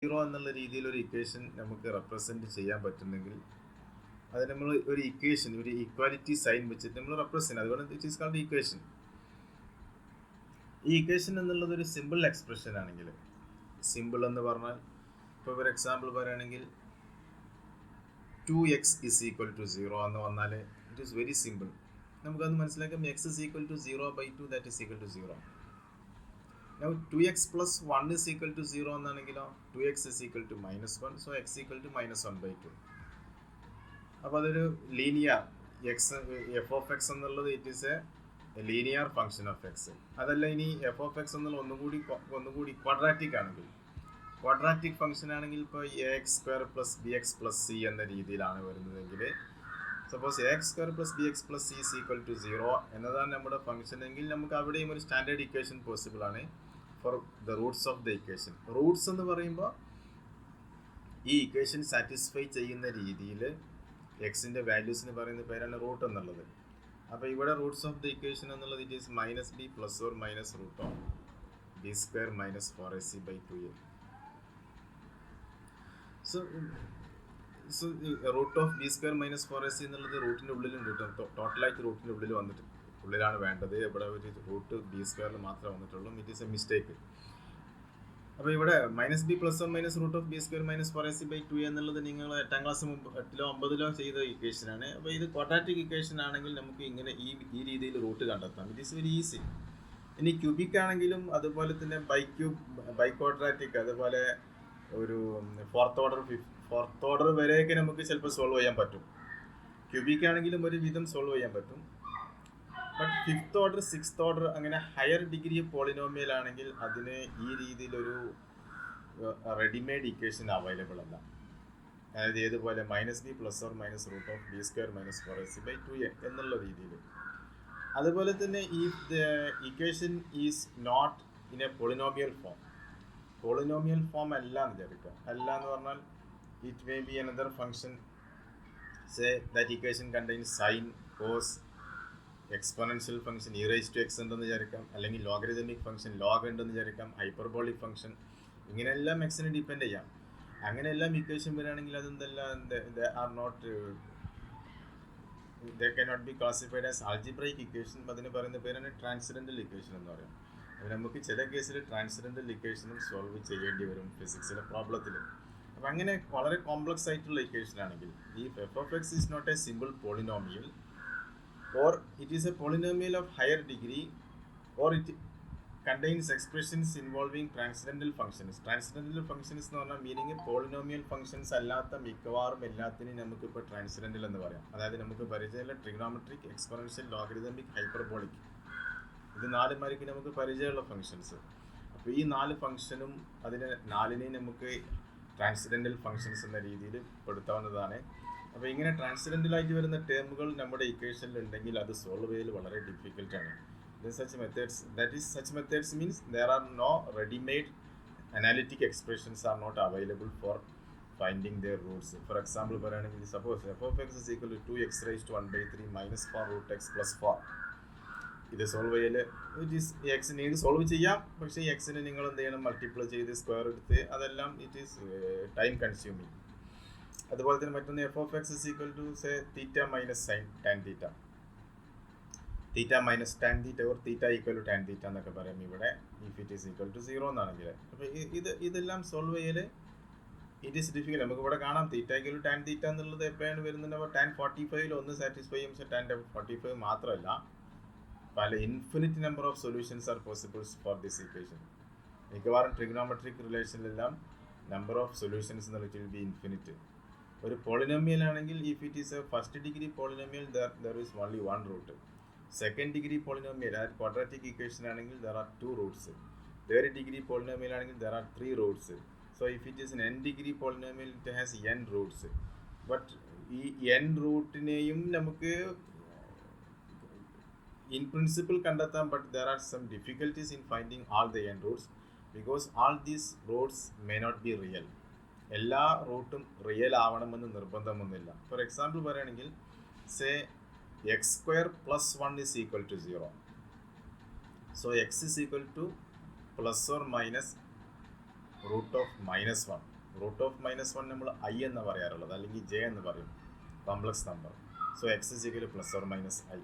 Zero എന്നുള്ള രീതിയിൽ ഒരു ഇക്വേഷൻ നമുക്ക് റെപ്രസെൻറ്റ് ചെയ്യാൻ പറ്റുന്നെങ്കിൽ അത് നമ്മൾ ഒരു ഇക്വേഷൻ, ഒരു ഈക്വാലിറ്റി സൈൻ വെച്ചിട്ട് നമ്മൾ റെപ്രസെൻറ്റ്, അതുകൊണ്ട് ഇറ്റ് ഈസ് കാൾഡ് ഇക്വേഷൻ. ഈ ഇക്വേഷൻ എന്നുള്ളത് ഒരു സിമ്പിൾ എക്സ്പ്രഷൻ ആണെങ്കിൽ, സിമ്പിൾ എന്ന് പറഞ്ഞാൽ ഇപ്പോൾ ഒരു എക്സാമ്പിൾ പറയുകയാണെങ്കിൽ 2x ഇസ് ഈക്വൽ ടു 0 എന്ന് വന്നാൽ ഇറ്റ് ഈസ് വെരി സിമ്പിൾ. നമുക്കത് മനസ്സിലാക്കാം. x is equal to 0/2 that is equal to 0. Now 2x plus 1 is equal to 0 എന്നാണെങ്കിലോ 2x is equal to -1, so x equal to -1/2. അപ്പോൾ അതൊരു linear F of X എന്നുള്ളത് it is A linear function of X. അതല്ല ഇനി F of X എന്നുള്ള ഒന്നുകൂടി quadratic ആണെങ്കിൽ, quadratic function ആണെങ്കിൽ ഇപ്പോൾ ax² + bx + c എന്ന രീതിയിലാണ് വരുന്നതെങ്കിൽ, suppose ax² + bx + c is equal to 0 എന്നതാണ് നമ്മുടെ ഫംഗ്ഷൻ എങ്കിൽ നമുക്ക് അവിടെയും ഒരു സ്റ്റാൻഡേർഡ് ഇക്വേഷൻ പോസിബിൾ ആണ് for the Roots of the equation. Roots എന്ന് പറയുമ്പോൾ ഈ ഇക്വേഷൻ സാറ്റിസ്ഫൈ ചെയ്യുന്ന രീതിയിൽ എക്സിൻ്റെ വാല്യൂസിന് പറയുന്ന പേരാണ് റൂട്ട് എന്നുള്ളത്. അപ്പോൾ ഇവിടെ റൂട്ട്സ് ഓഫ് ദ ഇക്വേഷൻ എന്നുള്ളത് it is -b + or - b² - 4ac/2a. So root of b² - 4ac എന്നുള്ളത് റൂട്ടിൻ്റെ ഉള്ളിലുണ്ട് കേട്ടോ. ടോട്ടലായിട്ട് റൂട്ടിൻ്റെ ഉള്ളിലാണ് വേണ്ടത്. ഇവിടെ ഒരു റൂട്ട് b² മാത്രമേ വന്നിട്ടുള്ളൂ. It is A mistake. അപ്പോൾ ഇവിടെ -b + or - b² - 4ac/2a എന്നുള്ളത് നിങ്ങൾ 8ാം ക്ലാസ് 8ലോ 9ലോ ചെയ്ത ഇക്വേഷനാണ്. അപ്പോൾ ഇത് ക്വാഡ്രാറ്റിക് ഇക്വേഷൻ ആണെങ്കിൽ നമുക്ക് ഇങ്ങനെ ഈ രീതിയിൽ റൂട്ട് കണ്ടെത്താം. It is very easy. ഇനി ക്യൂബിക് ആണെങ്കിലും അതുപോലെ തന്നെ ബൈ ക്വാഡ്രാറ്റിക്, അതുപോലെ ഒരു ഫോർത്ത് ഓർഡർ വരെയൊക്കെ നമുക്ക് ചിലപ്പോൾ സോൾവ് ചെയ്യാൻ പറ്റും. ക്യൂബിക് ആണെങ്കിലും ഒരു വിധം സോൾവ് ചെയ്യാൻ പറ്റും. But 5th order 6th order അങ്ങനെ ഹയർ ഡിഗ്രി പോളിനോമിയൽ ആണെങ്കിൽ അതിന് ഈ രീതിയിലൊരു റെഡിമെയ്ഡ് ഇക്വേഷൻ അവൈലബിൾ അല്ല. അതായത് ഏതുപോലെ -b + or - b² - 4ac/2a എന്നുള്ള രീതിയിൽ. അതുപോലെ തന്നെ ഈ equation is not in a polynomial form. Polynomial form അല്ല എന്ന് വിചാരിക്കുക. അല്ല എന്ന് പറഞ്ഞാൽ it may be another function, say that equation contains sine, cos, exponential function e⁻x ഉണ്ടെന്ന് വിചാരിക്കാം, അല്ലെങ്കിൽ ലോഗരിതമിക് ഫംഗ്ഷൻ log ഉണ്ടെന്ന് വിചാരിക്കാം, ഹൈപ്പർബോളിക് ഫംഗ്ഷൻ, ഇങ്ങനെയെല്ലാം എക്സിനെ ഡിപ്പെൻഡ് ചെയ്യാം. അങ്ങനെയെല്ലാം ഇക്വേഷൻ വരികയാണെങ്കിൽ അതെന്തെല്ലാം they cannot be classified as algebraic equation. അതിന് പറയുന്ന പേരാണ് ട്രാൻസെൻഡന്റൽ ഇക്വേഷൻ എന്ന് പറയും. അപ്പോൾ നമുക്ക് ചില കേസിൽ ട്രാൻസെൻഡന്റൽ ഇക്വേഷനും സോൾവ് ചെയ്യേണ്ടി വരും ഫിസിക്സിലെ പ്രോബ്ലത്തിൽ. അപ്പോൾ അങ്ങനെ വളരെ കോംപ്ലക്സ് ആയിട്ടുള്ള ഇക്വേഷൻ ആണെങ്കിൽ ഈ F of X is not a simple polynomial, or it is a polynomial of higher degree, or it contains expressions involving transcendental functions. Transcendental functions എന്ന് പറഞ്ഞാൽ മീനിങ് പോളിനോമിയൽ ഫംഗ്ഷൻസ് അല്ലാത്ത മിക്കവാറും എല്ലാത്തിനും നമുക്കിപ്പോൾ ട്രാൻസെൻഡന്റൽ എന്ന് പറയാം. അതായത് നമുക്ക് പരിചയമുള്ള ട്രിഗണോമെട്രിക്, എക്സ്പോണൻഷ്യൽ, ലോഗരിതമിക്, ഹൈപ്പർബോളിക്, ഇത് 4 മാർക്ക് നമുക്ക് പരിചയമുള്ള ഫംഗ്ഷൻസ്. അപ്പോൾ ഈ 4 ഫംഗ്ഷനും അതിന് 4നെയും നമുക്ക് ട്രാൻസെൻഡന്റൽ ഫംഗ്ഷൻസ് എന്ന രീതിയിൽ പെടുത്താവുന്നതാണ്. അപ്പോൾ ഇങ്ങനെ ട്രാൻസെൻഡന്റലായിട്ട് വരുന്ന ടേമുകൾ നമ്മുടെ ഇക്വേഷനിൽ ഉണ്ടെങ്കിൽ അത് സോൾവ് ചെയ്യൽ വളരെ ഡിഫിക്കൽട്ടാണ്. Such methods means there are no ready-made analytic expressions are not available for finding their roots. For example, suppose f of x is equal to 2x⁻⁴ - 4√x + 4. ഇത് സോൾവ് ചെയ്യൽ എക്സിനെ ഇത് സോൾവ് ചെയ്യാം, പക്ഷേ എക്സിനെ നിങ്ങൾ എന്ത് ചെയ്യണം, മൾട്ടിപ്ലൈ ചെയ്ത് സ്ക്വയർ എടുത്ത്, അതെല്ലാം ഇറ്റ് ഈസ് ടൈം കൺസ്യൂമിങ്. അതുപോലെ തന്നെ മറ്റൊന്ന് f of X is equal to say θ - sin tan θ, θ - tan θ or θ = tan θ എന്നൊക്കെ പറയും ഇവിടെ, if it is equal to 0 എന്നാണെങ്കിൽ. അപ്പോൾ ഇതെല്ലാം സോൾവ് ചെയ്യൽ ഇറ്റ് ഈസ് ഡിഫിക്കൽട്ട്. നമുക്ക് ഇവിടെ കാണാം θ = tan θ എന്നുള്ളത് എപ്പോഴാണ് വരുന്നത്. അപ്പോൾ tan 45 ഒന്ന് സാറ്റിസ്ഫൈ ചെയ്യും, പക്ഷേ tan 45 മാത്രമല്ല, പല infinite number of solutions are possibles for this equation. മിക്കവാറും ട്രിഗണോമെട്രിക് റിലേഷനിലെല്ലാം നമ്പർ ഓഫ് സൊല്യൂഷൻസ് എന്ന് പറഞ്ഞാൽ വിൽ ബി ഇൻഫിനിറ്റ്. ഒരു പോളിനോമിയൽ ആണെങ്കിൽ if it is a first degree polynomial there is only 1 root. Second degree polynomial അതായത് quadratic equation ആണെങ്കിൽ there are 2 roots. Third degree polynomial ആണെങ്കിൽ there are 3 roots. So if it is n degree polynomial it has n roots. But ഈ n റൂട്ടിനെയും നമുക്ക് in principle കണ്ടെത്താം, but there are some difficulties in finding all the n roots because all these roots may not be real. എല്ലാ റൂട്ടും real ആവണമെന്ന് നിർബന്ധമൊന്നുമില്ല. For example പറയുകയാണെങ്കിൽ say x² + 1 is equal to 0. So x is equal to +or - root of -1. Root of -1 നമ്മൾ i എന്ന് പറയാറുള്ളത്, അല്ലെങ്കിൽ j എന്ന് പറയും, complex number. So x is equal plus or minus i.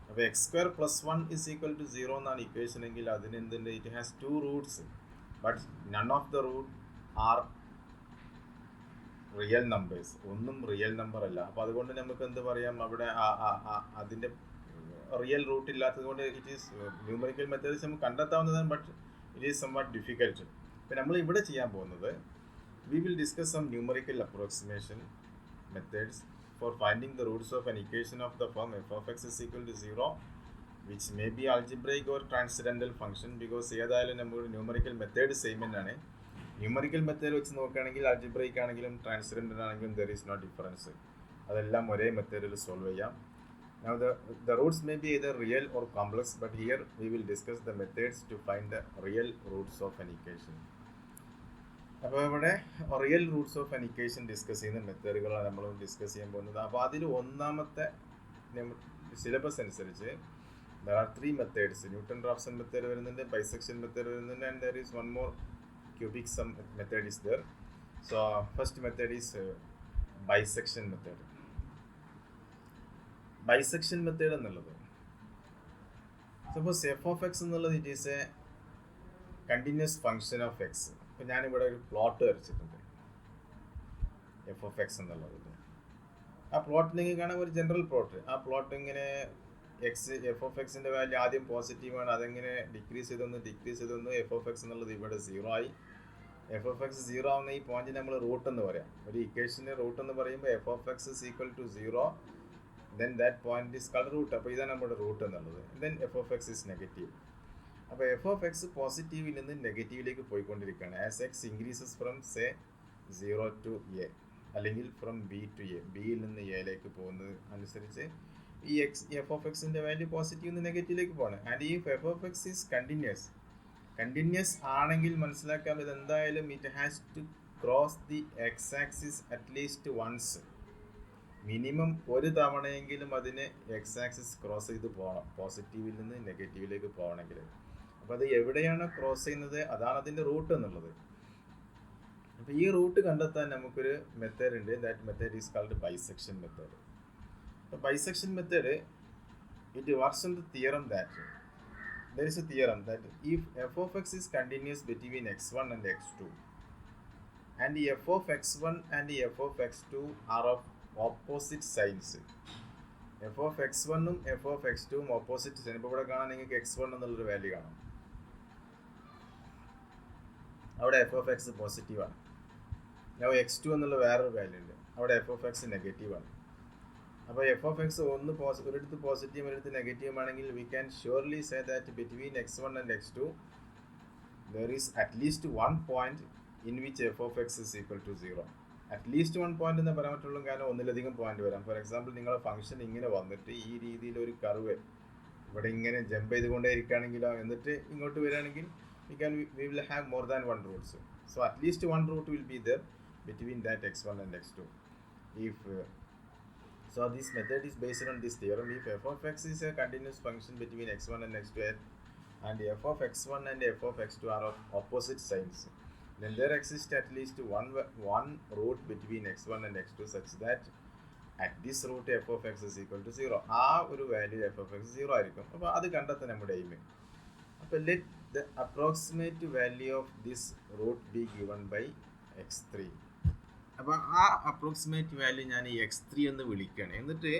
അപ്പോൾ x square plus 1 is equal to 0 എന്നാണ് equation എങ്കിൽ അതിന് എന്തുണ്ട്? It has 2 roots, but none of the root are real numbers. ഒന്നും റിയൽ നമ്പർ അല്ല. അപ്പോൾ അതുകൊണ്ട് നമുക്ക് എന്ത് പറയാം, അവിടെ അതിൻ്റെ റിയൽ റൂട്ട് ഇല്ലാത്തത് കൊണ്ട് ഇറ്റ് ഈസ് ന്യൂമറിക്കൽ മെത്തേഡ്സ് നമുക്ക് കണ്ടെത്താവുന്നതാണ്, but it is somewhat difficult. അപ്പോൾ നമ്മൾ ഇവിടെ ചെയ്യാൻ പോകുന്നത്, we will discuss some numerical approximation methods for finding the roots of an equation of the form f of x is equal to 0, which may be algebraic or transcendental function, because ഏതായാലും നമ്മൾ numerical method same തന്നെയാണ്. Numerical method വെച്ച് നോക്കുകയാണെങ്കിൽ algebraic ആണെങ്കിലും ട്രാൻസ്ജെൻഡൽ ആണെങ്കിലും there is no difference. അതെല്ലാം ഒരേ മെത്തേഡിൽ സോൾവ് ചെയ്യാം. Now the roots may be either real or complex, but here we will discuss the methods to find the real roots of an equation. അപ്പോൾ ഇവിടെ real Roots of an equation discuss ചെയ്യുന്ന മെത്തേഡുകളാണ് നമ്മൾ discuss ചെയ്യാൻ പോകുന്നത്. അപ്പോൾ അതിൽ ഒന്നാമത്തെ syllabus അനുസരിച്ച് there are 3 methods. Newton-Raphson method വരുന്നുണ്ട്, ബൈസെക്ഷൻ മെത്തേഡ് വരുന്നുണ്ട്, and there is one more cubic sum method is there. So first method is bisection method. Bisection method എന്നുള്ളത്, സപ്പോസ് എഫ് ഓഫ് എക്സ് എന്നുള്ളത് it is A continuous function of X. ഇപ്പം ഞാനിവിടെ ഒരു plot വരച്ചിട്ടുണ്ട് F of X എന്നുള്ളത്. ആ plot നിങ്ങൾക്ക് കാണാൻ ഒരു ജനറൽ പ്ലോട്ട്. ആ പ്ലോട്ട് ഇങ്ങനെ എഫ് ഓഫ് എക്സിൻ്റെ വാല്യൂ ആദ്യം പോസിറ്റീവാണ്, അതെങ്ങനെ ഡിക്രീസ് ചെയ്തൊന്ന് എഫ് ഓഫ് എക്സ് എന്നുള്ളത് ഇവിടെ 0 ആയി. എഫ് ഓഫ് എക്സ് 0 ആവുന്ന ഈ പോയിന്റ് നമ്മൾ റൂട്ട് എന്ന് പറയാം. ഒരു ഇക്വേഷൻ്റെ റൂട്ട് എന്ന് പറയുമ്പോൾ F of X is equal to 0, then that point is called root. അപ്പോൾ ഇതാണ് നമ്മുടെ റൂട്ട് എന്നുള്ളത്. Then F of X is negative. അപ്പോൾ എഫ് ഓഫ് എക്സ് പോസിറ്റീവിൽ നിന്ന് നെഗറ്റീവിലേക്ക് പോയിക്കൊണ്ടിരിക്കുകയാണ്. As X increases from say 0 to a, അല്ലെങ്കിൽ ഫ്രം ബി ടു എ, ബിയിൽ നിന്ന് എയിലേക്ക് പോകുന്നത് അനുസരിച്ച് ഈ എഫ് ഓഫ് എക്സിൻ്റെ വാല്യൂ പോസിറ്റീവ് നിന്ന് നെഗറ്റീവിലേക്ക് പോകണം. ആൻഡ് ഈ F of X is continuous ആണെങ്കിൽ മനസ്സിലാക്കാം ഇതെന്തായാലും it has to cross the X axis at least once. Minimum ഒരു തവണയെങ്കിലും അതിന് എക്സ് ആക്സിസ് ക്രോസ് ചെയ്ത് പോകണം, പോസിറ്റീവിൽ നിന്ന് നെഗറ്റീവിലേക്ക് പോകണമെങ്കിൽ. അപ്പോൾ അത് എവിടെയാണ് ക്രോസ് ചെയ്യുന്നത്, അതാണ് അതിൻ്റെ റൂട്ട് എന്നുള്ളത്. അപ്പോൾ ഈ റൂട്ട് കണ്ടെത്താൻ നമുക്കൊരു മെത്തേഡ് ഉണ്ട്. That method is called bisection method. അപ്പോൾ bisection method it works on the theorem that there is a theorem that if f of x is continuous between x1 and x2, and the f of x1 and the f of x2 are of opposite signs, f of x1 ഉം f of x2 ഉം opposite sign. ഇപ്പോൾ ഇവിടെ കാണാൻ നിങ്ങൾക്ക് x1 എന്നുള്ളൊരു value കാണാം, അവിടെ f of x പോസിറ്റീവാണ്. x2 എന്നുള്ള വേറൊരു വാല്യൂ ഉണ്ട്, അവിടെ f of x നെഗറ്റീവാണ്. അപ്പോൾ എഫ് ഓഫ് എക്സ് ഒരിടത്ത് പോസിറ്റീവ് ഒരിടത്ത് നെഗറ്റീവ് ആണെങ്കിൽ we can surely say that between x1 and x2 there is at least 1 point in which f of X is equal to 0. At least 1 point എന്ന് പറയാൻ പറ്റുള്ളൂ, കാരണം ഒന്നിലധികം പോയിന്റ് വരാം. ഫോർ എക്സാമ്പിൾ നിങ്ങളുടെ ഫംഗ്ഷൻ ഇങ്ങനെ വന്നിട്ട് ഈ രീതിയിൽ ഒരു കർവ് ഇവിടെ ഇങ്ങനെ ജമ്പ് ചെയ്തുകൊണ്ടേ ഇരിക്കുകയാണെങ്കിലോ, എന്നിട്ട് ഇങ്ങോട്ട് വരികയാണെങ്കിൽ we will have more than 1 roots. So at least 1 root will be there between that x1 and x2. So this method is based on this theorem. If f of x is a continuous function between x1 and x2, and f of x1 and f of x2 are of opposite signs, then there exists at least one root between x1 and x2 such that at this root f of x is equal to 0. ആ ഒരു value f of x 0 ആയിരിക്കും. അപ്പോൾ അത് കണ്ടെത്താൻ നമ്മുടെ aim. അപ്പോൾ let the approximate value of this root be given by x3. അപ്പോൾ ആ അപ്രോക്സിമേറ്റ് വാല്യൂ ഞാൻ ഈ x3 എന്ന് വിളിക്കുകയാണ്. എന്നിട്ട്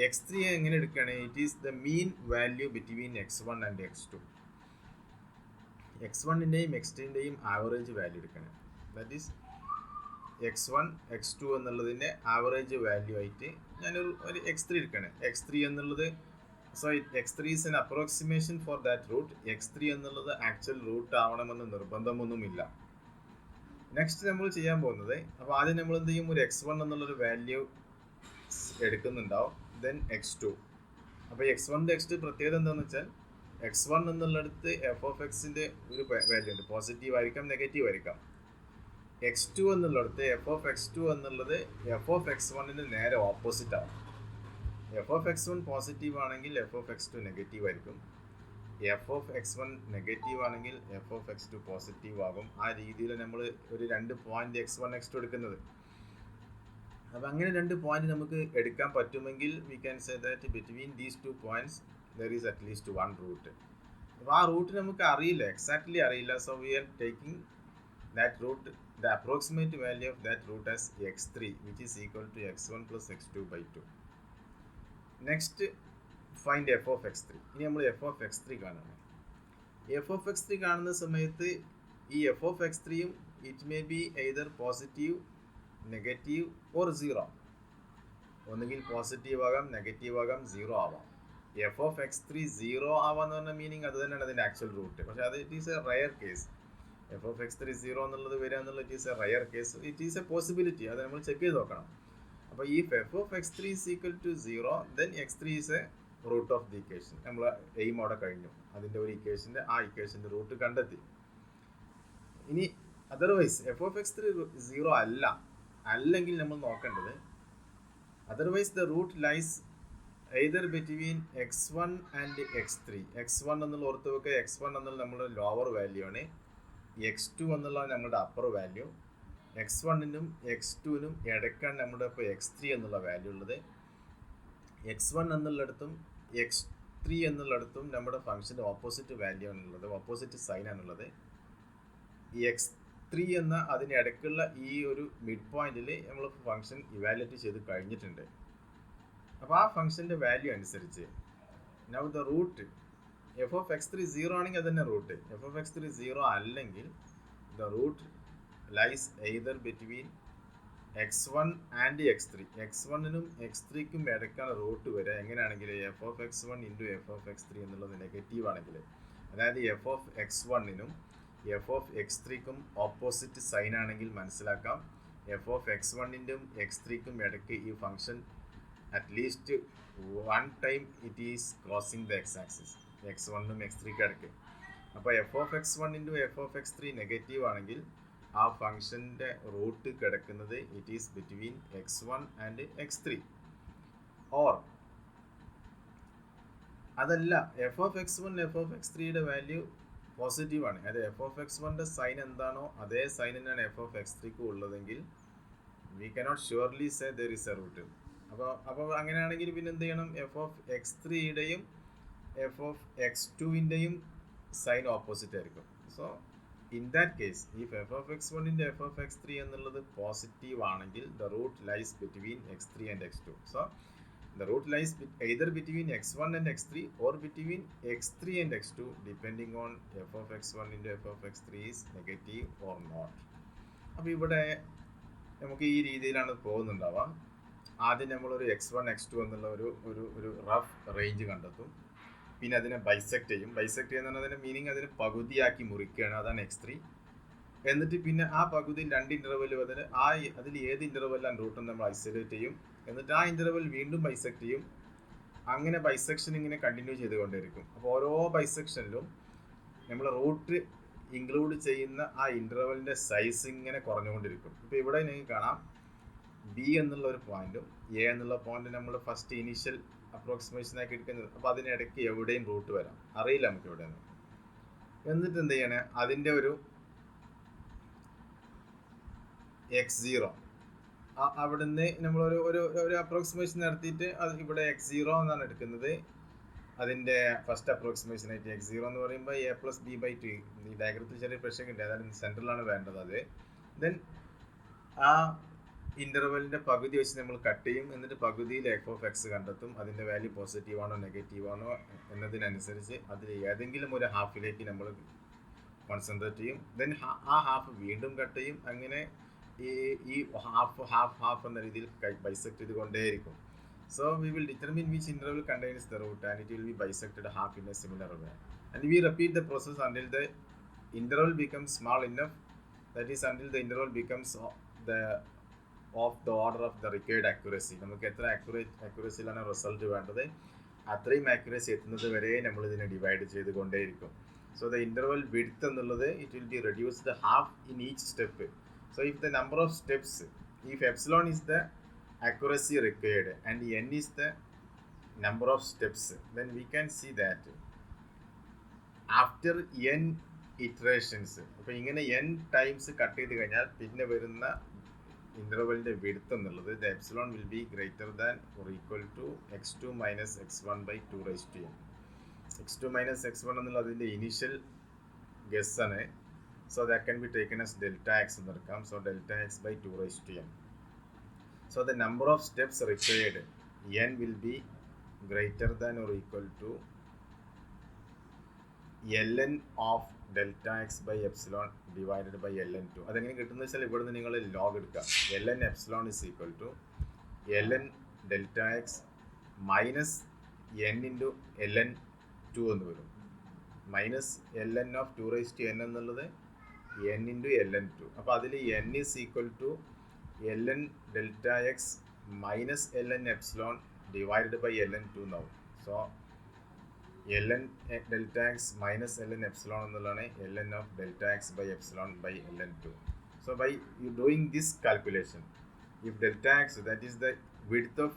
x3 എങ്ങനെ എടുക്കുകയാണ്, it is the mean value between x1 and x2. x1ൻ്റെയും x2ൻ്റെയും ആവറേജ് വാല്യൂ എടുക്കണം. ദാറ്റ് ഈസ് x1 x2 എന്നുള്ളതിൻ്റെ ആവറേജ് വാല്യൂ ആയിട്ട് ഞാനൊരു x3 എടുക്കണം. x3 എന്നുള്ളത് x3 is an approximation for that root. x3 എന്നുള്ളത് ആക്ച്വൽ റൂട്ട് ആവണമെന്ന് നിർബന്ധമൊന്നുമില്ല. നെക്സ്റ്റ് നമ്മൾ ചെയ്യാൻ പോകുന്നത്, അപ്പോൾ ആദ്യം നമ്മൾ എന്ത് ചെയ്യും, ഒരു x1 എന്നുള്ളൊരു വാല്യൂ എടുക്കുന്നുണ്ടാവും, ദെൻ x2. അപ്പോൾ x1 x2 പ്രത്യേകത എന്താണെന്ന് വെച്ചാൽ x1 എന്നുള്ളിടത്ത് എഫ് ഓഫ് എക്സിൻ്റെ ഒരു വാല്യൂ ഉണ്ട്, പോസിറ്റീവ് ആയിരിക്കാം നെഗറ്റീവ് ആയിരിക്കാം. x2 എന്നുള്ളിടത്ത് എഫ് ഓഫ് x2 എന്നുള്ളത് എഫ് ഓഫ് x1ന് നേരെ ഓപ്പോസിറ്റ് ആവും. എഫ് ഓഫ് x1 പോസിറ്റീവ് ആണെങ്കിൽ എഫ് ഓഫ് x2 നെഗറ്റീവ് ആയിരിക്കും. F of x one negative ആണെങ്കിൽ f of x two positive ആകും. ആ രീതിയിൽ നമ്മൾ ഒരു 2 point x one x two എടുക്കുന്നത്. അപ്പോൾ അങ്ങനെ 2 പോയിന്റ് നമുക്ക് എടുക്കാൻ പറ്റുമെങ്കിൽ we can say that between these 2 points there is at least 1 root. അപ്പോൾ ആ റൂട്ട് നമുക്ക് അറിയില്ല, എക്സാക്ട്ലി അറിയില്ല. So we are taking that root, the approximate value of that root as x3, which is equal to x1 plus x2 by 2. Next, find f of x3. ഇനി നമ്മൾ f of x3 കാണണം. f of x3 കാണുന്ന സമയത്ത് ഈ f of x3യും it may be either positive, negative or 0. ഒന്നുകിൽ positive ആകാം, negative ആകാം, 0 ആവാം. f of x3 0 ആവാന്ന് പറഞ്ഞ മീനിങ് അത് തന്നെയാണ് അതിൻ്റെ ആക്ച്വൽ റൂട്ട്. പക്ഷേ അത് it is a rare case. F of X 3 0 എന്നുള്ളത് വരിക എന്നുള്ളത് it is a rare case, it is a possibility. അത് നമ്മൾ ചെക്ക് ചെയ്ത് നോക്കണം. അപ്പോൾ ഈ F of X 3 is equal to 0 then X 3 is a root of the equation. നമ്മൾ എയിം അവിടെ കഴിഞ്ഞു, അതിൻ്റെ ഒരു ഇക്വേഷൻ്റെ ആ ഇക്വേഷൻ്റെ റൂട്ട് കണ്ടെത്തി. ഇനി അതർവൈസ് എഫ് ഓഫ് എക്സ് 3 0 അല്ലെങ്കിൽ നമ്മൾ നോക്കേണ്ടത് otherwise the root lies either between x1 and x3. x1 എന്നുള്ള ഓർത്ത് വെക്കുക, x1 എന്നുള്ള നമ്മുടെ ലോവർ വാല്യൂ ആണ്, x2 എന്നുള്ള നമ്മുടെ അപ്പർ വാല്യൂ. x1നും x2നും ഇടയ്ക്കാണ് നമ്മുടെ ഇപ്പോൾ x3 എന്നുള്ള വാല്യൂ ഉള്ളത്. x1 എന്നുള്ളിടത്തും x3 എന്നുള്ളിടത്തും നമ്മുടെ ഫംഗ്ഷൻ്റെ ഓപ്പോസിറ്റ് വാല്യൂ ആണുള്ളത്, ഓപ്പോസിറ്റ് സൈൻ ആണുള്ളത്. x3 എന്ന അതിന് ഇടയ്ക്കുള്ള ഈ ഒരു മിഡ് പോയിന്റിൽ നമ്മൾ ഫംഗ്ഷൻ ഇവാലുവേറ്റ് ചെയ്ത് കഴിഞ്ഞിട്ടുണ്ട്. അപ്പോൾ ആ ഫംഗ്ഷൻ്റെ വാല്യൂ അനുസരിച്ച് now the root F of X 3 0 ആണെങ്കിൽ അത് തന്നെ റൂട്ട്. എഫ് ഓഫ് എക്സ് 3 0 അല്ലെങ്കിൽ the root lies either between x1 and x3. x1നും x3ക്കും ഇടയ്ക്കാണ് റൂട്ട് വരിക. എങ്ങനെയാണെങ്കിൽ f of x1 into f of x3 എന്നുള്ളത് നെഗറ്റീവ് ആണെങ്കിൽ, അതായത് എഫ് ഓഫ് x1നും എഫ് ഓഫ് x3ക്കും ഓപ്പോസിറ്റ് സൈൻ ആണെങ്കിൽ മനസ്സിലാക്കാം എഫ് ഓഫ് x1ൻ്റെയും x3ക്കും ഇടയ്ക്ക് ഈ function at least 1 time it is crossing the x axis, x1നും x3ക്കും ഇടയ്ക്ക്. അപ്പോൾ F of x1 into f of x3 negative ആണെങ്കിൽ ആ ഫംഗ്ഷൻ്റെ റൂട്ട് കിടക്കുന്നത് it is between x1 and x3. Or അതല്ല, f of x1 f of x3യുടെ വാല്യൂ പോസിറ്റീവ് ആണ്, അതായത് എഫ് ഓഫ് x1ൻ്റെ സൈൻ എന്താണോ അതേ സൈൻ തന്നെയാണ് എഫ് ഓഫ് x3ക്കും ഉള്ളതെങ്കിൽ we cannot surely say there is a root. അപ്പോൾ അങ്ങനെയാണെങ്കിൽ പിന്നെ എന്ത് ചെയ്യണം, എഫ് ഓഫ് x3യുടെയും എഫ് ഓഫ് x2ൻ്റെയും സൈൻ ഓപ്പോസിറ്റ് ആയിരിക്കും. So in that case if f of x1 into f of x3 എന്നുള്ളത് പോസിറ്റീവ് ആണെങ്കിൽ the root lies between x3 and x2. So the root lies either between x1 and x3 or between x3 and x2 depending on f of x1 into f of x3 is negative or not. അപ്പോൾ ഇവിടെ നമുക്ക് ഈ രീതിയിലാണ് പോകുന്നുണ്ടാവുക. ആദ്യം നമ്മളൊരു x1 x2 എന്നുള്ള ഒരു rough range കണ്ടെത്തും, പിന്നെ അതിനെ ബൈസെക്ട് ചെയ്യും. ബൈസെക്ട് ചെയ്യുന്ന അതിൻ്റെ മീനിങ് അതിനെ പകുതിയാക്കി മുറിക്കുകയാണ്, അതാണ് x3. എന്നിട്ട് പിന്നെ ആ പകുതി 2 ഇൻ്റർവെൽ അതിൽ ഏത് ഇൻ്റർവെല്ലാണ് റൂട്ട് നമ്മൾ ഐസൊലേറ്റ് ചെയ്യും, എന്നിട്ട് ആ ഇൻ്റർവെൽ വീണ്ടും ബൈസെക്ട് ചെയ്യും. അങ്ങനെ ബൈസെക്ഷൻ ഇങ്ങനെ കണ്ടിന്യൂ ചെയ്തുകൊണ്ടിരിക്കും. അപ്പോൾ ഓരോ ബൈസെക്ഷനിലും നമ്മൾ റൂട്ട് ഇൻക്ലൂഡ് ചെയ്യുന്ന ആ ഇൻ്റർവെലിൻ്റെ സൈസ് ഇങ്ങനെ കുറഞ്ഞുകൊണ്ടിരിക്കും. ഇപ്പോൾ ഇവിടെ നിങ്ങൾക്ക് കാണാം ബി എന്നുള്ള ഒരു പോയിന്റും എ എന്നുള്ള പോയിന്റ് നമ്മൾ ഫസ്റ്റ് ഇനീഷ്യൽ അപ്രോക്സിമേഷൻ ആക്കി എടുക്കുന്നത്. അപ്പോൾ അതിനിടയ്ക്ക് എവിടെയും റൂട്ട് വരാം, അറിയില്ല നമുക്ക് എവിടെ നിന്ന്. എന്നിട്ട് എന്ത് ചെയ്യണേ, അതിൻ്റെ ഒരു x0 അവിടുന്ന് നമ്മളൊരു ഒരു അപ്രോക്സിമേഷൻ നടത്തിയിട്ട് അത് ഇവിടെ x0 എന്നാണ് എടുക്കുന്നത്. അതിൻ്റെ ഫസ്റ്റ് അപ്രോക്സിമേഷൻ ആയിട്ട് x0 എന്ന് പറയുമ്പോൾ a + b/2. ഈ ഡയഗ്രത്തിൽ ചെറിയ പ്രശ്നമുണ്ട്, അതായത് സെൻട്രലാണ് വേണ്ടത് അത്. ദെൻ ആ ഇൻ്റർവെലിൻ്റെ പകുതി വെച്ച് നമ്മൾ കട്ട് ചെയ്യും, എന്നിട്ട് പകുതിയിൽ എഫ് ഓഫ് എക്സ് കണ്ടെത്തും. അതിൻ്റെ വാല്യൂ പോസിറ്റീവ് ആണോ നെഗറ്റീവ് ആണോ എന്നതിനനുസരിച്ച് അതിൽ ഏതെങ്കിലും ഒരു ഹാഫിലേക്ക് നമ്മൾ കോൺസെൻട്രേറ്റ് ചെയ്യും. ദെൻ ആ ഹാഫ് വീണ്ടും കട്ട് ചെയ്യും. അങ്ങനെ ഈ ഹാഫ് എന്ന രീതിയിൽ ബൈസെക്ട് ചെയ്തുകൊണ്ടേയിരിക്കും. So we will determine which interval contains the root and it will be bisected half in a similar way. And we repeat the process until the interval becomes small enough, that is until the interval becomes of the order of the required accuracy. നമുക്ക് എത്ര അക്യുറസിയിലാണ് result വേണ്ടത് അത്രയും accuracy എത്തുന്നത് വരെ നമ്മൾ ഇതിനെ divide ചെയ്തുകൊണ്ടേയിരിക്കും. സോ ദ ഇൻ്റർവൽ വിഡ്ത്ത് എന്നുള്ളത് it will be reduced half in each step. So if the number of steps, if epsilon is the accuracy required and n is the number of steps, then we can see that after N iterations, അപ്പോൾ ഇങ്ങനെ N times cut ചെയ്ത് കഴിഞ്ഞാൽ പിന്നെ വരുന്ന ഇൻ്റർവെലിൻ്റെ width എന്നുള്ളത് the epsilon will be greater than or equal to x2 minus x1/2 x2 minus x1 എന്നുള്ള അതിൻ്റെ ഇനീഷ്യൽ ഗസ് ആണ്. So that can be taken as delta X എന്ന് എടുക്കാം. So delta x/2 so the number of steps required n will be greater than or equal to ln of delta x/epsilon divided by ln2. അതെങ്ങനെ കിട്ടുന്നത് വെച്ചാൽ ഇവിടുന്ന് നിങ്ങൾ log എടുക്കുക. ln epsilon is equal to ln delta X minus n into ln2 എന്ന് വരും. Minus ln of 2n എന്നുള്ളത് n into ln2. അപ്പോൾ അതിൽ n is equal to ln delta X minus ln epsilon divided by ln2 എന്നാവും. So ln delta X minus ln epsilon എന്നുള്ളതാണ് ln of delta x by epsilon by ln2. So by you doing this calculation, if delta x that is the width of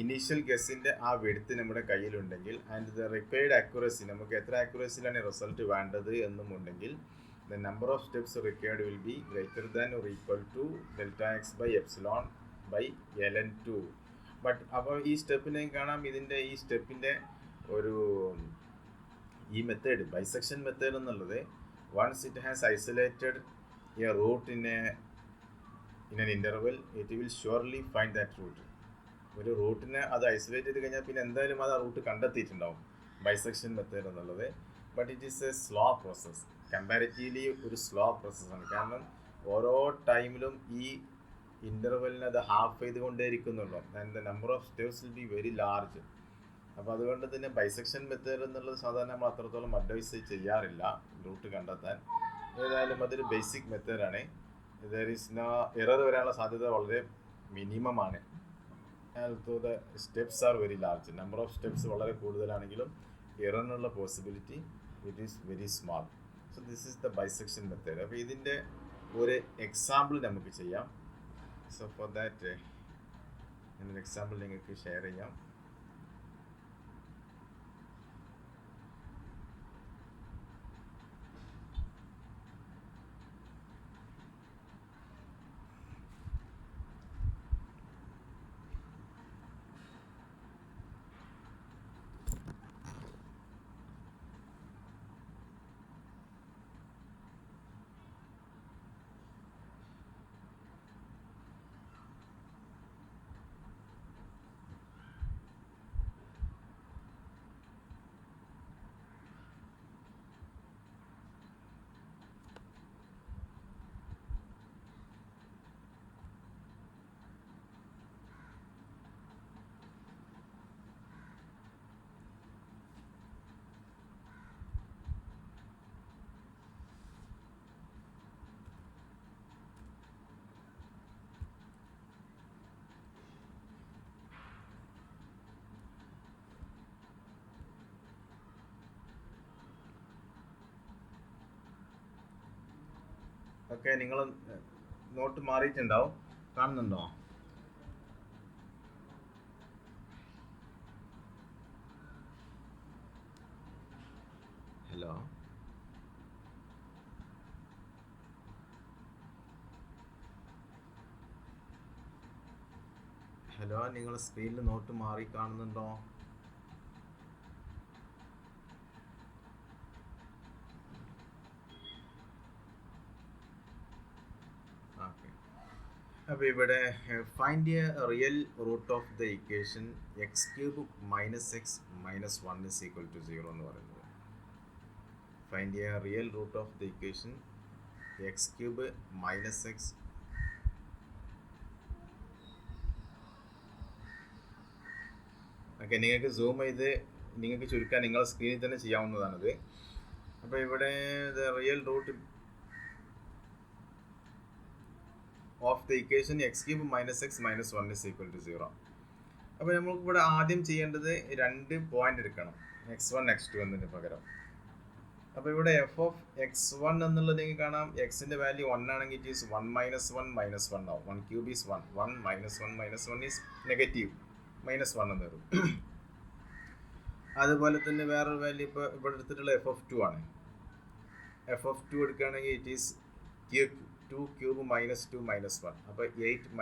initial ഗസിൻ്റെ ആ width നമ്മുടെ കയ്യിലുണ്ടെങ്കിൽ and the required accuracy, നമുക്ക് എത്ര അക്യുറസിയിലാണ് result വേണ്ടത് എന്നുമുണ്ടെങ്കിൽ the number of steps required will be greater than or equal to delta x by epsilon by ln2. But അപ്പോൾ ഈ സ്റ്റെപ്പിനെ കാണാം, ഇതിൻ്റെ ഈ സ്റ്റെപ്പിൻ്റെ ഒരു ഈ മെത്തേഡ് ബൈസെക്ഷൻ മെത്തേഡ് എന്നുള്ളത് once it has isolated a root in an interval it will surely find that root. ഒരു റൂട്ടിനെ അത് ഐസൊലേറ്റ് ചെയ്ത് കഴിഞ്ഞാൽ പിന്നെ എന്തായാലും അത് ആ റൂട്ട് കണ്ടെത്തിയിട്ടുണ്ടാവും, ബൈസെക്ഷൻ മെത്തേഡ് എന്നുള്ളത്. But it is a slow process, comparatively ഒരു സ്ലോ പ്രോസസ്സാണ്. കാരണം ഓരോ ടൈമിലും ഈ ഇൻ്റർവെല്ലിനെ അത് ഹാഫ് ചെയ്തുകൊണ്ടേയിരിക്കുന്നുള്ളൂ and the number of steps will be very large. അപ്പോൾ അതുകൊണ്ട് തന്നെ ബൈസെക്ഷൻ മെത്തേഡ് എന്നുള്ളത് സാധാരണ നമ്മൾ അത്രത്തോളം അഡ്വൈസ് ചെയ്യാറില്ല റൂട്ട് കണ്ടെത്താൻ. ഏതായാലും അതൊരു ബേസിക് മെത്തേഡാണ്. ദർ ഈസ് നോ എറർ വരാനുള്ള സാധ്യത വളരെ മിനിമമാണ്. although the steps are very large, number of steps വളരെ കൂടുതലാണെങ്കിലും എററിനുള്ള possibility it is very small. So this is the bisection method. അപ്പോൾ ഇതിൻ്റെ ഒരു എക്സാമ്പിൾ നമുക്ക് ചെയ്യാം. സോ ഫോർ ദാറ്റ് ഞാനൊരു എക്സാമ്പിൾ നിങ്ങൾക്ക് ഷെയർ ചെയ്യാം. ഓക്കെ, നിങ്ങൾ നോട്ട് മാറിയിട്ടുണ്ടാവും, കാണുന്നുണ്ടോ? ഹലോ ഹലോ, നിങ്ങൾ സ്ക്രീനിൽ നോട്ട് മാറി കാണുന്നുണ്ടോ? അപ്പോൾ ഇവിടെ find a real root of the equation x³ minus X minus 1 is equal to 0 എന്ന് പറയുന്നത്. Find a real root of the equation x³ minus X okay, നിങ്ങൾക്ക് സൂം ചെയ്ത് നിങ്ങൾക്ക് ചുരുക്കാൻ നിങ്ങളുടെ സ്ക്രീനിൽ തന്നെ ചെയ്യാവുന്നതാണത്. അപ്പോൾ ഇവിടെ the real root of the equation x³ minus X minus 1 is equal to 0. അപ്പോൾ നമുക്ക് ഇവിടെ ആദ്യം ചെയ്യേണ്ടത് 2 പോയിന്റ് എടുക്കണം, x1 x2 എന്നതിന് പകരം. അപ്പോൾ ഇവിടെ f ഓഫ് x1 എന്നുള്ളത് നിങ്ങൾക്ക് കാണാം, എക്സിൻ്റെ വാല്യൂ 1 ആണെങ്കിൽ ഇറ്റ് ഈസ് 1 മൈനസ് 1 മൈനസ് 1 ആവും. 1³ is 1, 1 minus 1 minus 1 is negative, -1 എന്ന് വരും. അതുപോലെ തന്നെ വേറൊരു വാല്യൂ ഇപ്പോൾ ഇവിടെ എടുത്തിട്ടുള്ള f(2) ആണ്. f(2) എടുക്കുകയാണെങ്കിൽ ഇറ്റ് ഈസ് 2 ക്യൂബ് -2 -1. അപ്പോൾ 8 -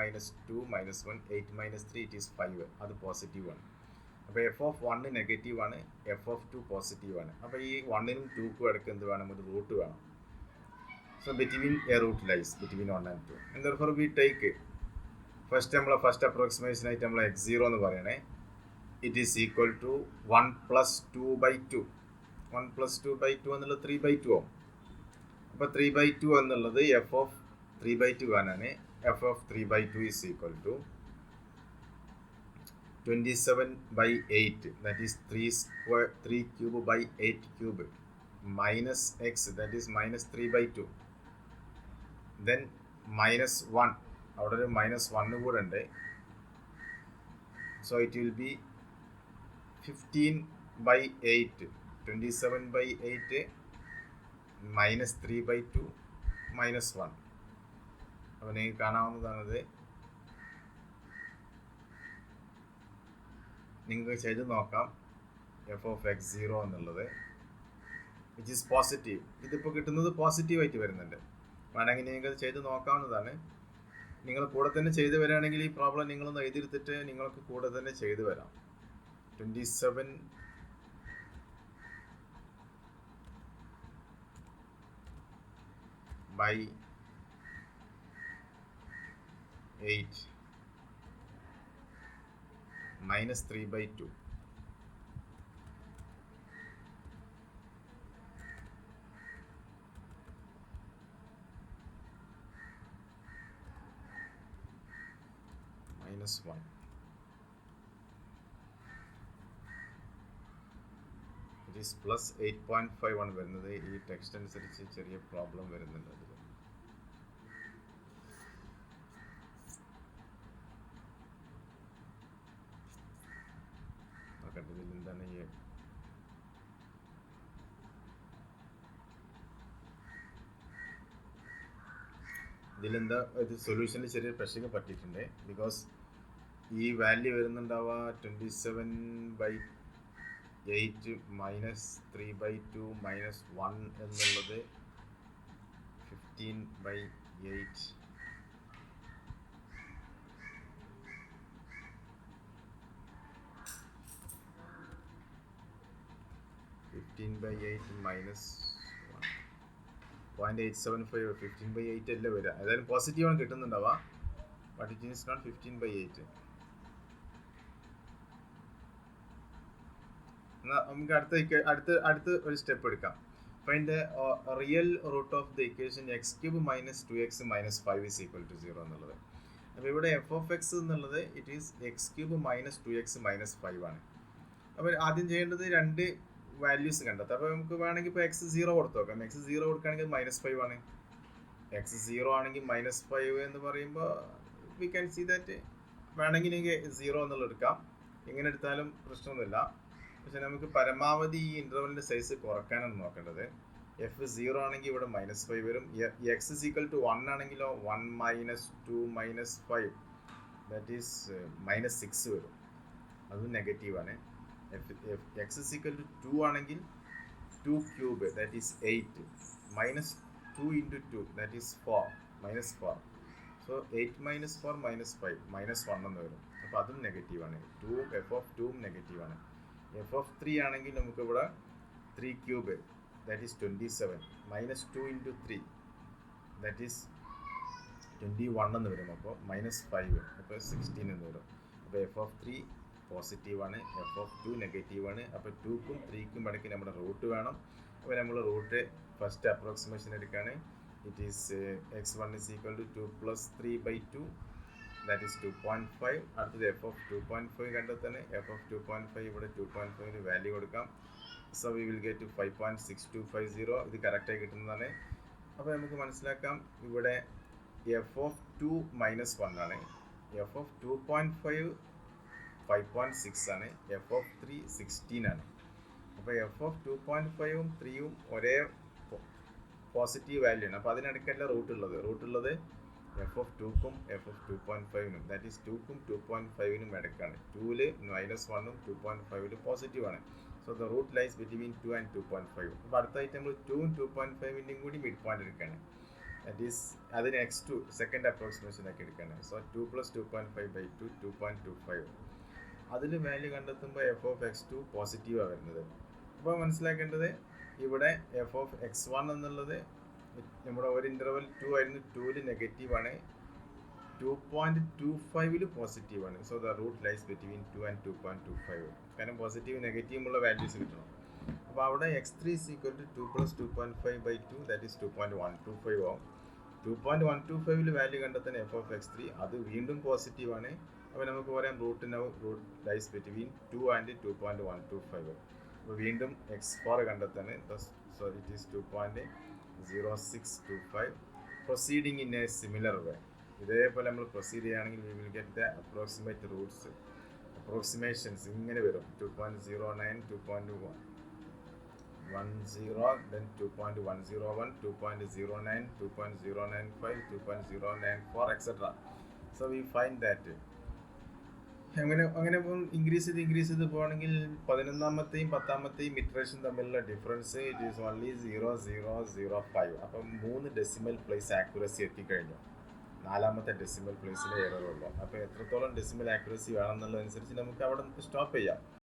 2 -1 8 - 3 ഇറ്റ് ഈസ് 5. അത് പോസിറ്റീവ് ആണ്. അപ്പോൾ f(1) നെഗറ്റീവ് ആണ്, f(2) പോസിറ്റീവ് ആണ്. അപ്പോൾ ഈ 1നും 2ക്കും ഇടയ്ക്ക് എന്ത് വേണം? ഒരു റൂട്ട് വേണം. So between a root lies between 1 and 2. And therefore we take first approximation ആയിട്ട് നമ്മൾ x0 എന്ന് പറയണേ. It is equal to 1 + 2/2. 1 + 2/2 എന്നുള്ളത് 3/2 ആവും. അപ്പോൾ 3/2 എന്നുള്ളത് f(3/2) കാണാണ്. f(3/2) is equal to 27/8, that is 3 cube by 8 cube, minus x, that is -3/2. then -1, അവിടെ ഒരു -1 കൂടെ ഉണ്ട്. so it will be 15/8, 27/8 -3/2 -1. അപ്പോൾ നിങ്ങൾക്ക് കാണാവുന്നതാണത്. നിങ്ങൾക്ക് ചെയ്ത് നോക്കാം. f(x0) എന്നുള്ളത് വിച്ച് ഈസ് പോസിറ്റീവ്. ഇതിപ്പോൾ കിട്ടുന്നത് പോസിറ്റീവായിട്ട് വരുന്നുണ്ട്. വേണമെങ്കിൽ നിങ്ങൾക്ക് ചെയ്ത് നോക്കാവുന്നതാണ്. നിങ്ങൾ കൂടെ തന്നെ ചെയ്ത് വരികയാണെങ്കിൽ ഈ പ്രോബ്ലം നിങ്ങളൊന്ന് എഴുതിയെടുത്തിട്ട് നിങ്ങൾക്ക് കൂടെ തന്നെ ചെയ്ത് വരാം. 27/8 -3/2. -1. ഇറ്റ് ഈസ് +8.5 ആണ് വരുന്നത്. ഈ ടെക്സ്റ്റ് അനുസരിച്ച് ചെറിയ പ്രോബ്ലം വരുന്നുണ്ട് അതിൽ. നോക്കട്ടെ ഇതിൽ എന്താണ് ഈ ഇതിലെന്താ ഇത് സൊല്യൂഷനിൽ ചെറിയ പ്രശ്നം പറ്റിയിട്ടുണ്ട്. ബിക്കോസ് ഈ വാല്യൂ വരുന്നുണ്ടാവുക 27/8 -3/2 -1 എന്നുള്ളത് 15/8 -0.875 15/8 അല്ലേ വരിക. ഏതായാലും പോസിറ്റീവാണ് കിട്ടുന്നുണ്ടാവുക. But it is not 15/8. എന്നാൽ നമുക്ക് അടുത്ത ഒരു സ്റ്റെപ്പ് എടുക്കാം. Find the real root of the equation x³ - 2x - 5 is equal to 0 എന്നുള്ളത്. അപ്പോൾ ഇവിടെ f(x) എന്നുള്ളത് ഇറ്റ് ഈസ് x³ - 2x - 5 ആണ്. അപ്പോൾ ആദ്യം ചെയ്യേണ്ടത് രണ്ട് വാല്യൂസ് കണ്ടെത്താം. അപ്പോൾ നമുക്ക് വേണമെങ്കിൽ ഇപ്പോൾ x0 കൊടുത്തു നോക്കാം. x0 കൊടുക്കുകയാണെങ്കിൽ -5 ആണ്. x0 ആണെങ്കിൽ -5 എന്ന് പറയുമ്പോൾ വി ക്യാൻ സീ ദാറ്റ് വേണമെങ്കിൽ എനിക്ക് 0 എന്നുള്ളത് എടുക്കാം. എങ്ങനെ എടുത്താലും പ്രശ്നമൊന്നുമില്ല. പക്ഷെ നമുക്ക് പരമാവധി ഈ ഇൻ്റർവെലിൻ്റെ സൈസ് കുറയ്ക്കാനാണ് നോക്കേണ്ടത്. f0 ആണെങ്കിൽ ഇവിടെ -5 വരും. x = 1 ആണെങ്കിലോ 1 - 2 - 5 ദാറ്റ് ഈസ് -6 വരും. അത് നെഗറ്റീവാണ്. x = 2 ആണെങ്കിൽ 2 cube that is 8 -2 × 2 that is 4 -4. So 8 - 4 - 5 -1 എന്ന് വരും. അപ്പോൾ അതും നെഗറ്റീവാണ്. f(2) നെഗറ്റീവാണ്. f(3) ആണെങ്കിൽ നമുക്കിവിടെ 3 cube that is 27 -2 × 3 that is 21 എന്ന് വരും. അപ്പോൾ -5 അപ്പോൾ 16 എന്ന് വരും. അപ്പോൾ f(3) പോസിറ്റീവാണ്, f(2) നെഗറ്റീവാണ്. അപ്പോൾ 2ക്കും 3ക്കും ഇടയ്ക്ക് നമ്മുടെ റൂട്ട് വേണം. അപ്പോൾ നമ്മൾ റൂട്ട് ഫസ്റ്റ് അപ്രോക്സിമേഷൻ എടുക്കുകയാണ്. It is x1 = 2 + 3/2 that is 2.5. അടുത്തത് f(2.5) കണ്ടെത്താണ്. f(2.5) ഇവിടെ 2.5ന് വാല്യൂ കൊടുക്കാം. So we will get 5.6250. ഇത് കറക്റ്റായി കിട്ടുന്നതാണ്. അപ്പോൾ നമുക്ക് മനസ്സിലാക്കാം ഇവിടെ f(2) -1 ആണ്. f(2.5) 5.6 ആണ്. f(3) 16 ആണ്. അപ്പോൾ f(2.5)ഉം 3യും ഒരേ പോസിറ്റീവ് വാല്യൂ ആണ്. അപ്പോൾ അതിനിടയ്ക്കല്ല റൂട്ടുള്ളത് f(2)ക്കും f(2.5)നും ദാറ്റ് ഈസ് 2ക്കും 2.5നും ഇടയ്ക്കാണ്. 2ൽ -1ഉം 2.5ൽ പോസിറ്റീവാണ്. So so the root lies between 2 and 2.5. അപ്പോൾ അടുത്തായിട്ട് നമ്മൾ 2ഉം 2.5ൻ്റെയും കൂടി മിഡ് പോയിന്റ് എടുക്കുകയാണ്. ദാറ്റ് ഈസ് അതിന് x2 സെക്കൻഡ് അപ്രോക്സിമേഷൻ ആക്കി എടുക്കുകയാണ്. സോ 2 + 2.5/2 2.25. അതിൽ വാല്യൂ കണ്ടെത്തുമ്പോൾ f(x2) പോസിറ്റീവാണ് വരുന്നത്. അപ്പോൾ മനസ്സിലാക്കേണ്ടത് ഇവിടെ f(x1) എന്നുള്ളത് നമ്മുടെ ഒരു ഇൻ്റർവൽ 2 ആയിരുന്നു, 2ൽ നെഗറ്റീവാണ്, 2.25ൽ പോസിറ്റീവാണ്. So the root lies between 2 and 2.25. കാരണം പോസിറ്റീവ് നെഗറ്റീവുമുള്ള വാല്യൂസ് കിട്ടണം. അപ്പോൾ അവിടെ x3 = 2 + 2.5/2 ദാറ്റ് ഈസ് 2.125 ആവും. 2.125ൽ വാല്യൂ കണ്ടെത്താൻ f(x3) അത് വീണ്ടും പോസിറ്റീവാണ്. അപ്പോൾ നമുക്ക് പറയാം റൂട്ട് ലൈസ് ബിറ്റ്വീൻ 2 ആൻഡ് 2.125. അപ്പോൾ വീണ്ടും x4 കണ്ടെത്താൻ, so it is 2.0625. Proceeding in a similar വേ. ഇതേപോലെ നമ്മൾ പ്രൊസീഡ് ചെയ്യുകയാണെങ്കിൽ we will get the approximate Roots, approximations ഇങ്ങനെ വരും. 2.09, 2.10, then 2.101, 2.09, 2.095, 2.094, etc. So we find that അങ്ങനെ ഇൻക്രീസ് ചെയ്ത് പോകണമെങ്കിൽ 11ാമത്തെയും 10ാമത്തെയും ഇറ്ററേഷൻ തമ്മിലുള്ള ഡിഫറൻസ് ഇറ്റ് ഈസ് ഓൺലി 0.005. അപ്പം 3 ഡെസിമൽ പ്ലേസ് ആക്യുറസി എത്തിക്കഴിഞ്ഞു. 4ാമത്തെ ഡെസിമൽ പ്ലേസിലെ എറർ ഉള്ളൂ. അപ്പോൾ എത്രത്തോളം ഡെസിമൽ ആക്യുറസി വേണമെന്നുള്ളതനുസരിച്ച് നമുക്ക് അവിടെ സ്റ്റോപ്പ് ചെയ്യാം.